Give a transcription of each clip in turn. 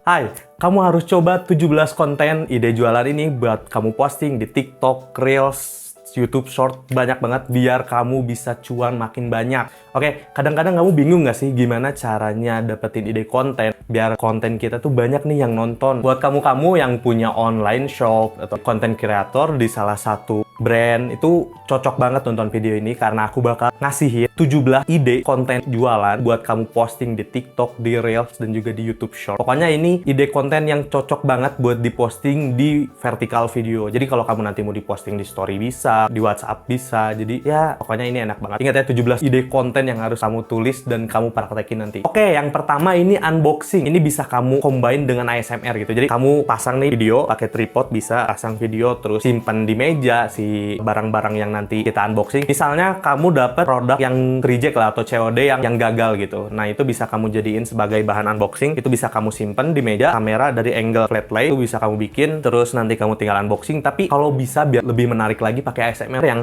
Hai, kamu harus coba 17 konten ide jualan ini buat kamu posting di TikTok, Reels, YouTube Short, banyak banget biar kamu bisa cuan makin banyak. Oke, kadang-kadang kamu bingung nggak sih gimana caranya dapetin ide konten biar konten kita tuh banyak nih yang nonton. Buat kamu-kamu yang punya online shop atau konten kreator di salah satu brand, itu cocok banget nonton video ini karena aku bakal ngasihin 17 ide konten jualan buat kamu posting di TikTok, di Reels, dan juga di YouTube Short. Pokoknya ini ide konten yang cocok banget buat diposting di vertical video. Jadi kalau kamu nanti mau diposting di story bisa, di WhatsApp bisa. Jadi ya pokoknya ini enak banget. Ingat ya, 17 ide konten yang harus kamu tulis dan kamu praktekin nanti. Oke, yang pertama ini unboxing. Ini bisa kamu combine dengan ASMR gitu. Jadi kamu pasang nih video pakai tripod, bisa pasang video terus simpan di meja si barang-barang yang nanti kita unboxing. Misalnya kamu dapat produk yang reject lah atau COD yang gagal gitu. Nah, itu bisa kamu jadiin sebagai bahan unboxing. Itu bisa kamu simpan di meja, kamera dari angle flat lay itu bisa kamu bikin, terus nanti kamu tinggal unboxing. Tapi kalau bisa biar lebih menarik lagi pakai ASMR yang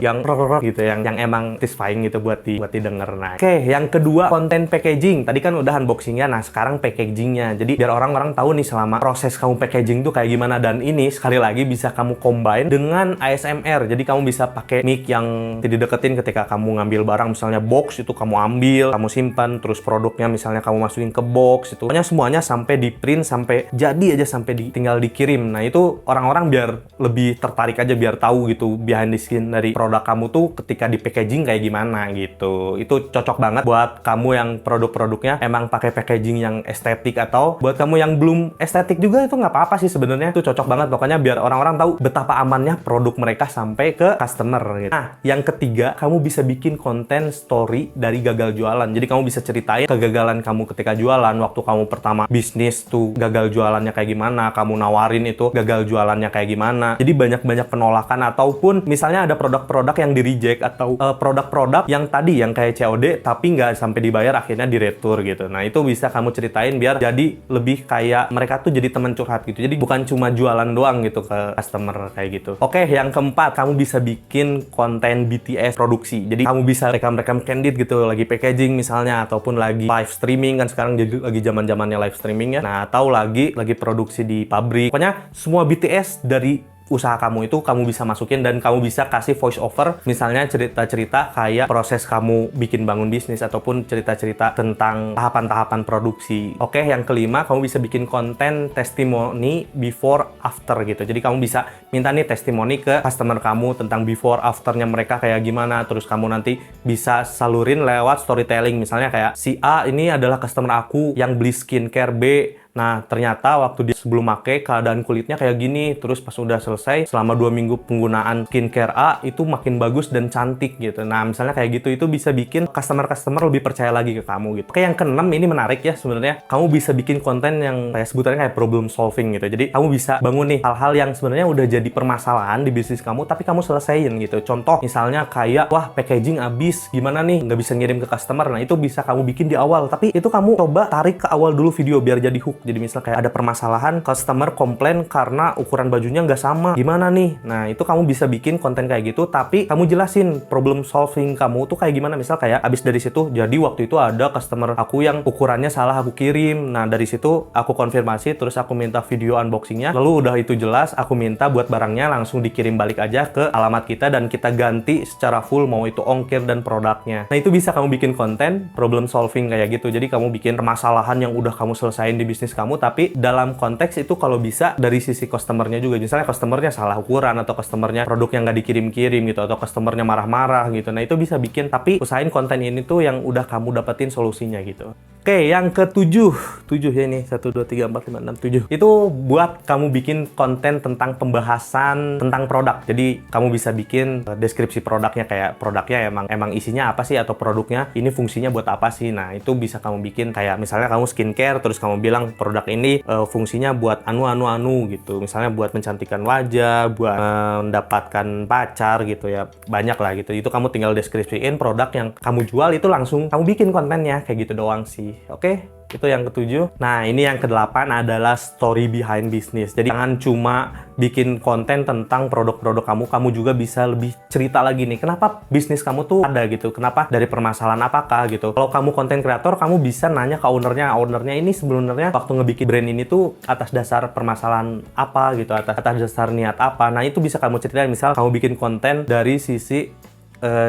gitu, yang emang satisfying gitu buat didengar. Nah, oke, yang kedua konten packaging. Tadi kan udah unboxingnya, nah sekarang packagingnya. Jadi biar orang-orang tahu nih selama proses kamu packaging tuh kayak gimana. Dan ini sekali lagi bisa kamu combine dengan ASMR. Jadi kamu bisa pakai mic yang dideketin ketika kamu ngambil barang, misalnya box itu kamu ambil, kamu simpan, terus produknya misalnya kamu masukin ke box itu. Pokoknya semuanya sampai di print, sampai jadi aja, sampai tinggal dikirim. Nah, itu orang-orang biar lebih tertarik aja, biar tahu gitu behind the scene dari produk kamu tuh ketika di packaging kayak gimana gitu. Itu cocok banget buat kamu yang produk-produknya emang pakai packaging yang estetik, atau buat kamu yang belum estetik juga itu nggak apa-apa sih sebenarnya. Itu cocok banget pokoknya biar orang-orang tahu betapa amannya produk mereka sampai ke customer gitu. Nah, yang ketiga, kamu bisa bikin konten story dari gagal jualan. Jadi kamu bisa ceritain kegagalan kamu ketika jualan, waktu kamu pertama bisnis tuh gagal jualannya kayak gimana, kamu nawarin itu gagal jualannya kayak gimana. Jadi banyak-banyak penolakan, ataupun misalnya ada produk-produk yang di reject, atau produk-produk yang tadi yang kayak COD tapi nggak sampai dibayar, akhirnya di retur gitu. Nah, itu bisa kamu ceritain biar jadi lebih kayak mereka tuh jadi teman curhat gitu. Jadi bukan cuma jualan doang gitu ke customer kayak gitu. Oke, yang keempat, kamu bisa bikin konten BTS produksi. Jadi kamu bisa rekam-rekam candid gitu, lagi packaging misalnya, ataupun lagi live streaming, kan sekarang jadi lagi zaman-zamannya live streaming ya. Nah, atau lagi produksi di pabrik. Pokoknya semua BTS dari usaha kamu itu kamu bisa masukin, dan kamu bisa kasih voice over, misalnya cerita-cerita kayak proses kamu bikin bangun bisnis, ataupun cerita-cerita tentang tahapan-tahapan produksi. Oke, yang kelima, kamu bisa bikin konten testimoni before after gitu. Jadi kamu bisa minta nih testimoni ke customer kamu tentang before afternya mereka kayak gimana, terus kamu nanti bisa salurin lewat storytelling. Misalnya kayak si A ini adalah customer aku yang beli skincare B. Nah, ternyata waktu dia sebelum pakai keadaan kulitnya kayak gini, terus pas udah selesai selama 2 minggu penggunaan skincare A itu makin bagus dan cantik gitu. Nah, misalnya kayak gitu, itu bisa bikin customer lebih percaya lagi ke kamu gitu. Oke, yang keenam ini menarik ya sebenarnya. Kamu bisa bikin konten yang kayak sebutannya kayak problem solving gitu. Jadi kamu bisa bangun nih hal-hal yang sebenarnya udah jadi permasalahan di bisnis kamu, tapi kamu selesaiin gitu. Contoh misalnya kayak, wah packaging habis, gimana nih nggak bisa ngirim ke customer. Nah, itu bisa kamu bikin di awal, tapi itu kamu coba tarik ke awal dulu video biar jadi hook. Jadi misal kayak ada permasalahan, customer komplain karena ukuran bajunya nggak sama, gimana nih? Nah, itu kamu bisa bikin konten kayak gitu, tapi kamu jelasin problem solving kamu tuh kayak gimana. Misal kayak abis dari situ, jadi waktu itu ada customer aku yang ukurannya salah, aku kirim. Nah, dari situ aku konfirmasi, terus aku minta video unboxingnya, lalu udah itu jelas, aku minta buat barangnya langsung dikirim balik aja ke alamat kita, dan kita ganti secara full, mau itu ongkir dan produknya. Nah, itu bisa kamu bikin konten problem solving kayak gitu. Jadi kamu bikin permasalahan yang udah kamu selesain di bisnis kamu, tapi dalam konteks itu kalau bisa dari sisi customernya juga. Misalnya customernya salah ukuran, atau customernya produk yang nggak dikirim-kirim gitu, atau customernya marah-marah gitu. Nah, itu bisa bikin, tapi usahain konten ini tuh yang udah kamu dapetin solusinya gitu. Oke, yang ketujuh ya ini 1, 2, 3, 4, 5, 6, 7. Itu buat kamu bikin konten tentang pembahasan tentang produk. Jadi kamu bisa bikin deskripsi produknya, kayak produknya emang isinya apa sih, atau produknya ini fungsinya buat apa sih. Nah, itu bisa kamu bikin kayak misalnya kamu skincare, terus kamu bilang produk ini fungsinya buat anu gitu. Misalnya buat mencantikkan wajah, buat mendapatkan pacar gitu ya. Banyak lah gitu. Itu kamu tinggal deskripsiin produk yang kamu jual, itu langsung kamu bikin kontennya kayak gitu doang sih. Oke, itu yang ketujuh. Nah, ini yang kedelapan adalah story behind business. Jadi jangan cuma bikin konten tentang produk-produk kamu, kamu juga bisa lebih cerita lagi nih, kenapa bisnis kamu tuh ada gitu, kenapa, dari permasalahan apakah gitu. Kalau kamu konten kreator, kamu bisa nanya ke ownernya ini sebenarnya waktu ngebikin brand ini tuh atas dasar permasalahan apa gitu, atas dasar niat apa. Nah, itu bisa kamu ceritain. Misal kamu bikin konten dari sisi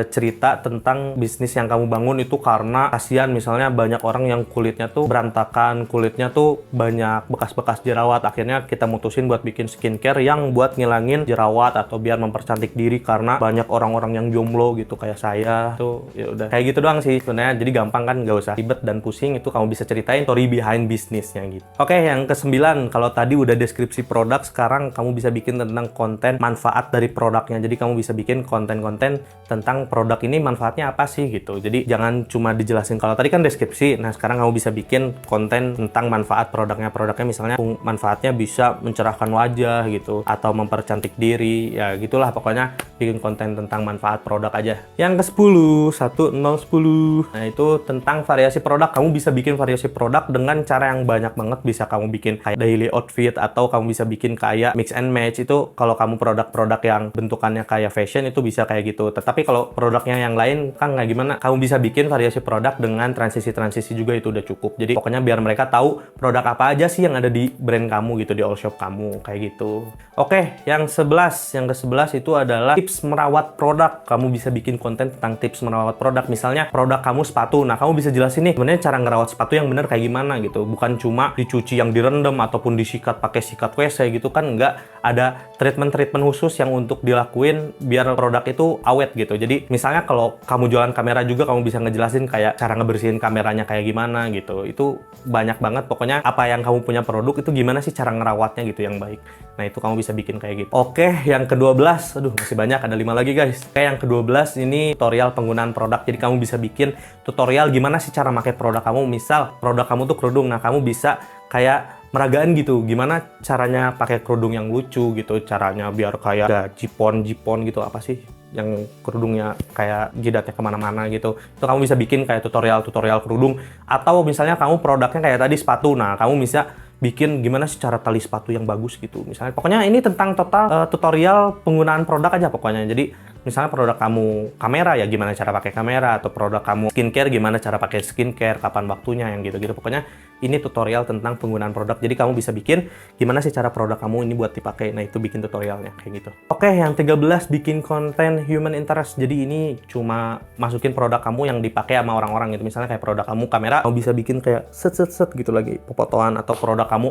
cerita tentang bisnis yang kamu bangun itu karena kasihan misalnya banyak orang yang kulitnya tuh berantakan, kulitnya tuh banyak bekas-bekas jerawat, akhirnya kita mutusin buat bikin skincare yang buat ngilangin jerawat atau biar mempercantik diri karena banyak orang-orang yang jomblo gitu kayak saya tuh. Ya udah kayak gitu doang sih sebenarnya, jadi gampang kan, nggak usah ribet dan pusing, itu kamu bisa ceritain story behind bisnisnya gitu. Oke, yang ke-9, kalau tadi udah deskripsi produk, sekarang kamu bisa bikin tentang konten manfaat dari produknya. Jadi kamu bisa bikin konten-konten tentang produk ini manfaatnya apa sih gitu. Jadi jangan cuma dijelasin, kalau tadi kan deskripsi, nah sekarang kamu bisa bikin konten tentang manfaat produknya. Produknya misalnya manfaatnya bisa mencerahkan wajah gitu, atau mempercantik diri, ya gitulah pokoknya, bikin konten tentang manfaat produk aja. Yang ke-10, 10. Nah, itu tentang variasi produk. Kamu bisa bikin variasi produk dengan cara yang banyak banget. Bisa kamu bikin kayak daily outfit, atau kamu bisa bikin kayak mix and match. Itu kalau kamu produk-produk yang bentukannya kayak fashion, itu bisa kayak gitu. Tetapi kalau produknya yang lain kan nggak gimana, kamu bisa bikin variasi produk dengan transisi-transisi juga, itu udah cukup. Jadi pokoknya biar mereka tahu produk apa aja sih yang ada di brand kamu gitu, di all shop kamu, kayak gitu. Oke, yang 11. Yang ke-11 itu adalah tips merawat produk. Kamu bisa bikin konten tentang tips merawat produk. Misalnya produk kamu sepatu, nah kamu bisa jelasin nih sebenarnya cara ngerawat sepatu yang benar kayak gimana gitu. Bukan cuma dicuci yang direndam ataupun disikat pakai sikat WC gitu kan, enggak. Ada treatment-treatment khusus yang untuk dilakuin biar produk itu awet gitu. Jadi misalnya kalau kamu jualan kamera juga, kamu bisa ngejelasin kayak cara ngebersihin kameranya kayak gimana gitu. Itu banyak banget pokoknya, apa yang kamu punya produk itu gimana sih cara ngerawatnya gitu yang baik. Nah, itu kamu bisa bikin kayak gitu. Oke, yang ke-12. Aduh, masih banyak, ada 5 lagi guys. Oke, yang ke-12 ini tutorial penggunaan produk. Jadi kamu bisa bikin tutorial gimana sih cara pakai produk kamu. Misal produk kamu tuh kerudung, nah kamu bisa kayak meragaan gitu, gimana caranya pakai kerudung yang lucu gitu, caranya biar kayak ada jipon gitu, apa sih yang kerudungnya kayak jidatnya kemana-mana gitu. Itu kamu bisa bikin kayak tutorial kerudung. Atau misalnya kamu produknya kayak tadi sepatu, nah kamu bisa bikin gimana sih cara tali sepatu yang bagus gitu. Misalnya pokoknya ini tentang total tutorial penggunaan produk aja pokoknya. Jadi misalnya produk kamu kamera, ya gimana cara pakai kamera, atau produk kamu skincare, gimana cara pakai skincare, kapan waktunya, yang gitu-gitu. Pokoknya ini tutorial tentang penggunaan produk. Jadi kamu bisa bikin gimana sih cara produk kamu ini buat dipakai. Nah, itu bikin tutorialnya kayak gitu. Oke, yang 13 bikin konten human interest. Jadi ini cuma masukin produk kamu yang dipakai sama orang-orang gitu. Misalnya kayak produk kamu kamera, kamu bisa bikin kayak set gitu lagi pepotoan, atau produk kamu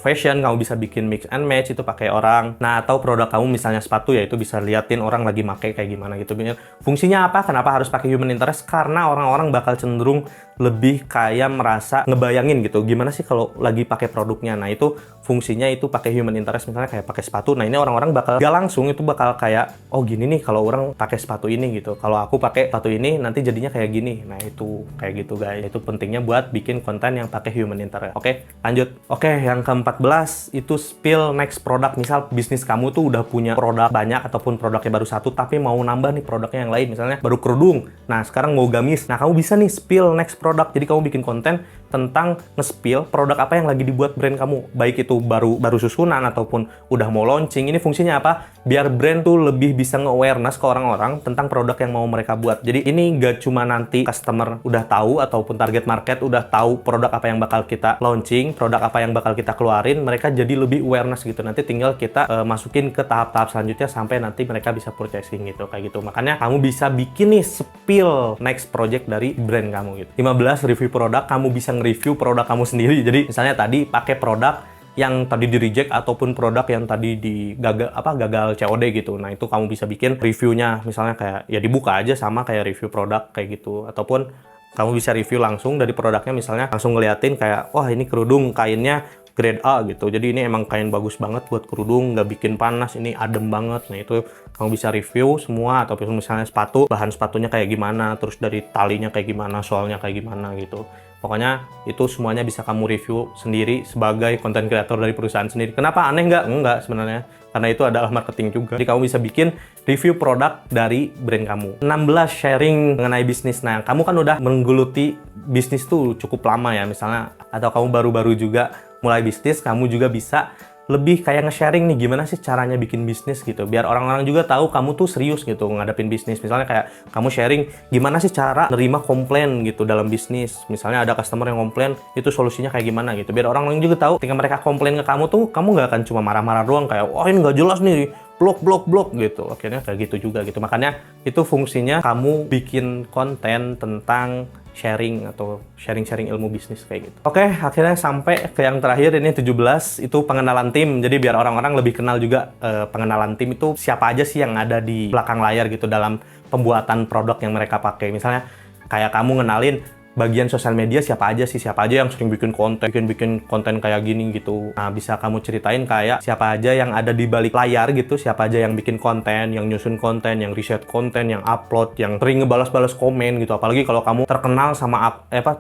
fashion, kamu bisa bikin mix and match itu pakai orang. Nah, atau produk kamu misalnya sepatu, ya itu bisa liatin orang lagi pakai kayak gimana gitu. Fungsinya apa? Kenapa harus pakai human interest? Karena orang-orang bakal cenderung lebih kayak merasa ngebayangin gitu, gimana sih kalau lagi pakai produknya. Nah, itu fungsinya itu pakai human interest. Misalnya kayak pakai sepatu, nah ini orang-orang bakal gak langsung itu bakal kayak, oh gini nih kalau orang pakai sepatu ini gitu, kalau aku pakai sepatu ini nanti jadinya kayak gini. Nah, itu kayak gitu guys. Itu pentingnya buat bikin konten yang pakai human interest. Oke, lanjut. Oke, yang ke-14 itu spill next product. Misal bisnis kamu tuh udah punya produk banyak ataupun produknya baru satu, tapi mau nambah nih produknya yang lain. Misalnya baru kerudung, nah sekarang mau gamis. Nah, kamu bisa nih spill next produk. Jadi kamu bikin konten tentang nge-spill produk apa yang lagi dibuat brand kamu, baik itu baru susunan ataupun udah mau launching. Ini fungsinya apa? Biar brand tuh lebih bisa nge-awareness ke orang-orang tentang produk yang mau mereka buat. Jadi ini gak cuma nanti customer udah tahu ataupun target market udah tahu produk apa yang bakal kita launching, produk apa yang bakal kita keluarin, mereka jadi lebih awareness gitu. Nanti tinggal kita masukin ke tahap-tahap selanjutnya sampai nanti mereka bisa purchasing gitu, kayak gitu. Makanya kamu bisa bikin nih spill next project dari brand kamu gitu. 15 review produk. Kamu bisa nge-review produk kamu sendiri. Jadi misalnya tadi pakai produk yang tadi di reject ataupun produk yang tadi gagal COD gitu. Nah, itu kamu bisa bikin reviewnya, misalnya kayak ya dibuka aja sama kayak review produk kayak gitu. Ataupun kamu bisa review langsung dari produknya, misalnya langsung ngeliatin kayak, wah ini kerudung kainnya grade A gitu, jadi ini emang kain bagus banget buat kerudung, nggak bikin panas, ini adem banget. Nah, itu kamu bisa review semua. Ataupun misalnya sepatu, bahan sepatunya kayak gimana, terus dari talinya kayak gimana, soalnya kayak gimana gitu. Pokoknya itu semuanya bisa kamu review sendiri sebagai konten kreator dari perusahaan sendiri. Kenapa aneh nggak? Enggak sebenarnya. Karena itu adalah marketing juga. Jadi kamu bisa bikin review produk dari brand kamu. 16 sharing mengenai bisnis. Nah, kamu kan udah menggeluti bisnis tuh cukup lama ya misalnya. Atau kamu baru-baru juga mulai bisnis, kamu juga bisa lebih kayak nge-sharing nih gimana sih caranya bikin bisnis gitu. Biar orang-orang juga tahu kamu tuh serius gitu ngadepin bisnis. Misalnya kayak kamu sharing gimana sih cara nerima komplain gitu dalam bisnis. Misalnya ada customer yang komplain, itu solusinya kayak gimana gitu. Biar orang-orang juga tahu ketika mereka komplain ke kamu tuh, kamu nggak akan cuma marah-marah doang kayak, wah ini nggak jelas nih, blok gitu. Akhirnya kayak gitu juga gitu. Makanya itu fungsinya kamu bikin konten tentang sharing atau sharing ilmu bisnis kayak gitu. Oke, akhirnya sampai ke yang terakhir, ini 17, itu pengenalan tim. Jadi biar orang-orang lebih kenal juga pengenalan tim itu siapa aja sih yang ada di belakang layar gitu dalam pembuatan produk yang mereka pakai. Misalnya kayak kamu ngenalin bagian sosial media siapa aja yang sering bikin konten kayak gini gitu. Nah, bisa kamu ceritain kayak siapa aja yang ada di balik layar gitu, siapa aja yang bikin konten, yang nyusun konten, yang riset konten, yang upload, yang sering ngebalas-balas komen gitu. Apalagi kalau kamu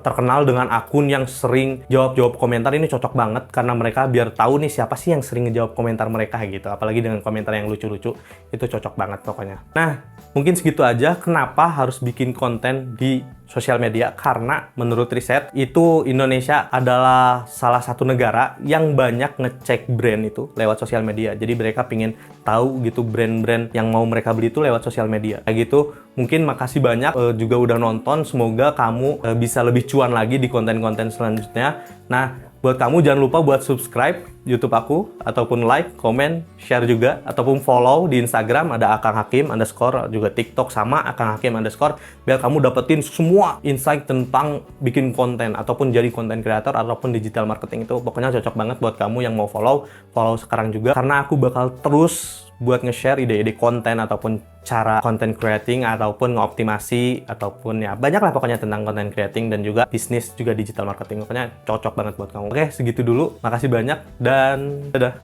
terkenal dengan akun yang sering jawab komentar, ini cocok banget karena mereka biar tahu nih siapa sih yang sering ngejawab komentar mereka gitu. Apalagi dengan komentar yang lucu-lucu, itu cocok banget pokoknya. Nah, mungkin segitu aja kenapa harus bikin konten di sosial media, karena menurut riset itu Indonesia adalah salah satu negara yang banyak ngecek brand itu lewat sosial media. Jadi mereka pingin tahu gitu brand-brand yang mau mereka beli itu lewat sosial media. Kayak gitu, mungkin makasih banyak juga udah nonton. Semoga kamu bisa lebih cuan lagi di konten-konten selanjutnya. Nah, buat kamu jangan lupa buat subscribe YouTube aku, ataupun like, komen, share juga, ataupun follow di Instagram ada Akang Hakim _ juga TikTok sama Akang Hakim _ biar kamu dapetin semua insight tentang bikin konten ataupun jadi konten kreator ataupun digital marketing itu. Pokoknya cocok banget buat kamu yang mau follow sekarang juga, karena aku bakal terus buat nge-share ide-ide konten ataupun cara content creating ataupun ngeoptimasi ataupun ya banyak lah pokoknya tentang content creating dan juga bisnis juga digital marketing. Pokoknya cocok banget buat kamu. Oke, segitu dulu. Makasih banyak dan dadah.